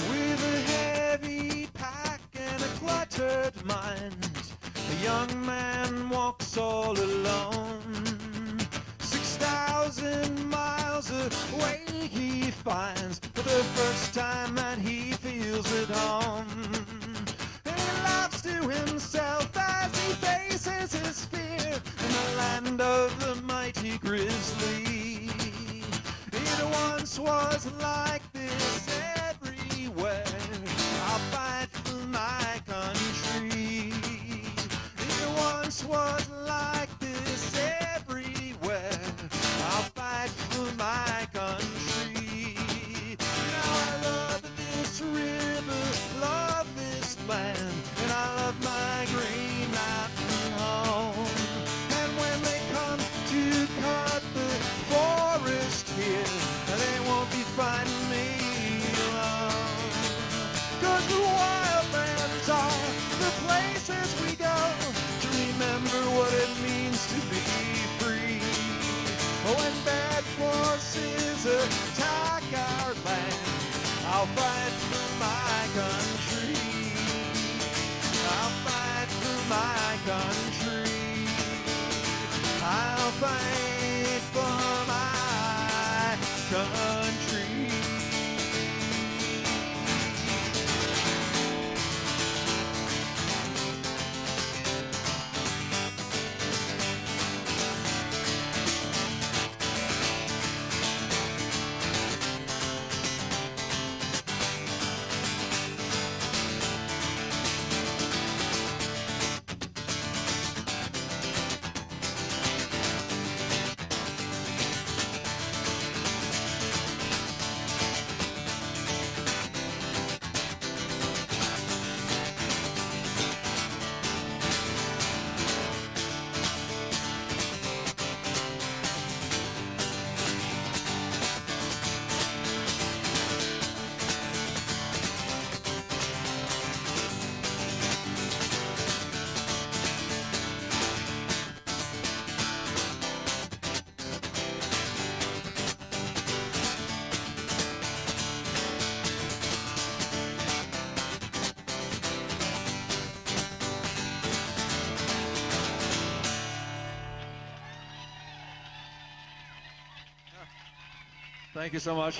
With a heavy pack and a cluttered mind, a young man walks all alone. 6,000 miles away he finds for the first time that he feels at home. And he laughs to himself as he faces his fear in the land of the mighty grizzly. It once was like this everywhere. I'll fight for my country. It once was like this everywhere. I'll fight for my country. Now I love this river, love this land, and I love my green mountain home. And when they come to cut the forest here, they won't be fighting me alone. 'Cause the wildlands are the places we go to remember what it means to be free. When bad forces attack our land, I'll fight for my country. I'll fight for my country. I'll fight for my country. Thank you so much.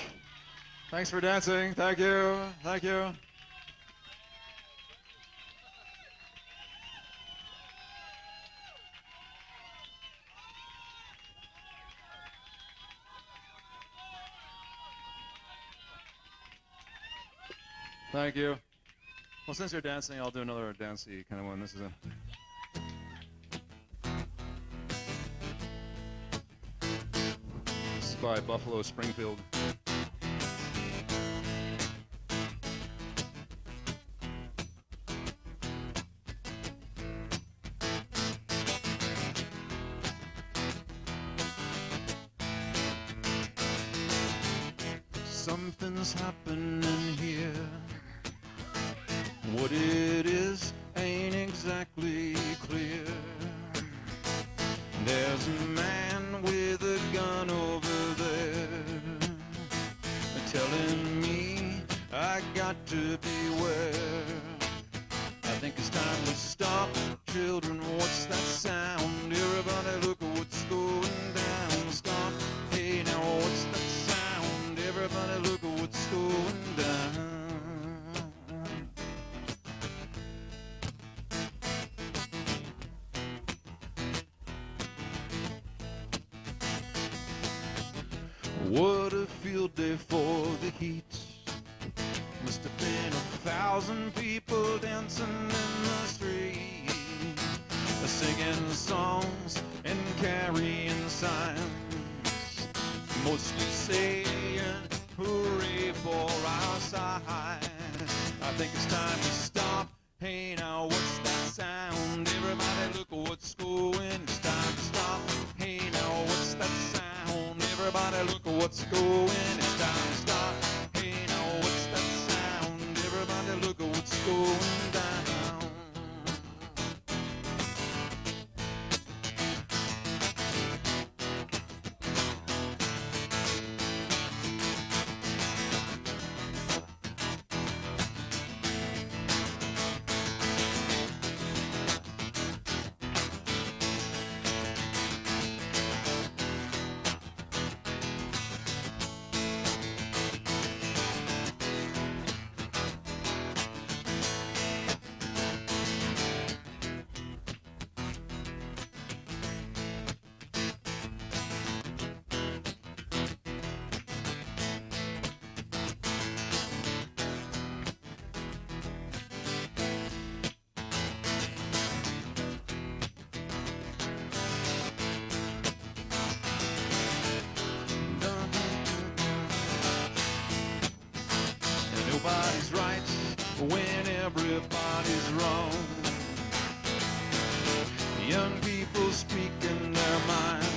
Thanks for dancing. Thank you. Thank you. Thank you. Well, since you're dancing, I'll do another dancey kind of one. This is a... This is by Buffalo Springfield. something's happening here. What it is ain't exactly clear. There's a man with a gun over there telling me I got to beware. I think it's time to stop. Children, what's that sound? Everybody look at what's going down. Stop. Hey, now what's that sound? Everybody look at what's going down. What a field day for the heat. Must have been 1,000 people dancing in the street, singing songs and carrying signs, mostly saying hooray for our side. I think it's time to stop. Hey, now what's that sound? Everybody look what's going. It's time to stop. Hey, now what's that sound? Everybody look what's going. It's time to stop. Hey, now what's that sound? Everybody look what's going down. Nobody's right when everybody's wrong. Young people speaking their minds,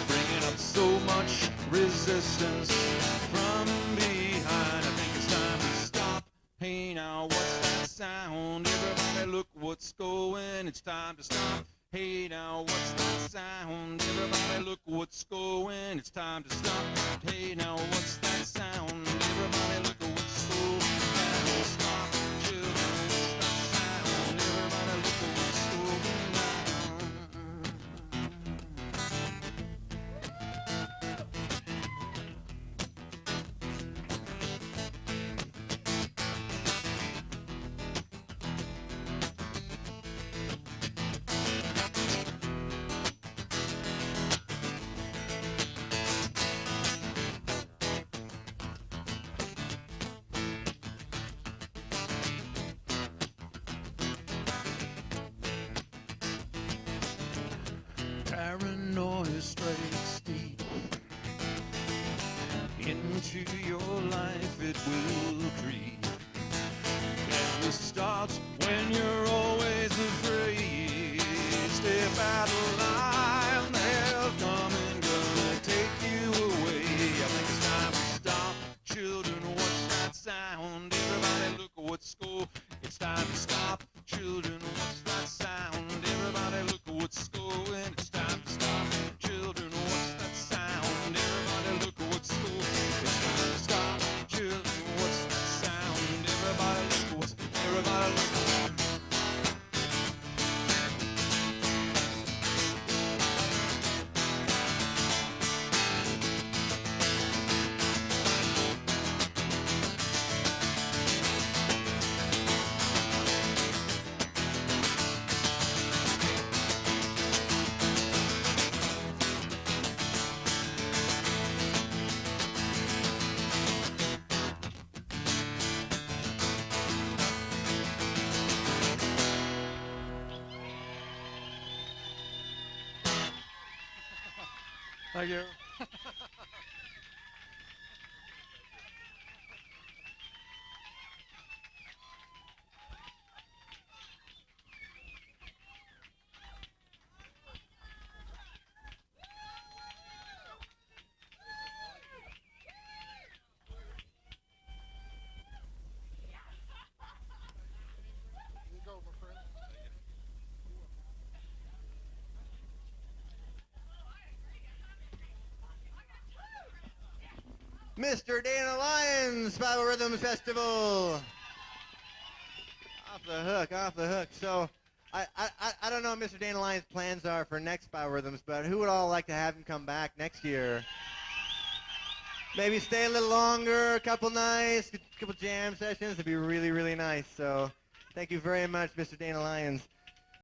bringing up so much resistance from behind. I think it's time to stop. Hey, now what's that sound? Everybody look what's going. It's time to stop. Hey, now what's that sound? Everybody look what's going. It's time to stop. Hey, now what's that sound? Everybody look at what's going down. Stop, children, what's that sound? Everybody look at what's going Paranoia strikes deep into your life, it will creep. And it starts when you're always afraid. Step out of line, they'll come and gonna take you away. I think it's time to stop. Children, what's that sound? Everybody look at what's going. It's time to stop. Children, what's that sound? Everybody look at what's going. It's time to stop. Children, what's that sound? Everybody look at what's going. It's time to stop. Children, what's that sound? Everybody look at what's. Everybody look at what's. Thank you. Mr. Dana Lyons, Bible Rhythms Festival. Off the hook. So, I don't know what Mr. Dana Lyons' plans are for next Bible Rhythms, but who would all like to have him come back next year? Maybe stay a little longer, a couple nights, a couple jam sessions. It'd be really, really nice. So, thank you very much, Mr. Dana Lyons.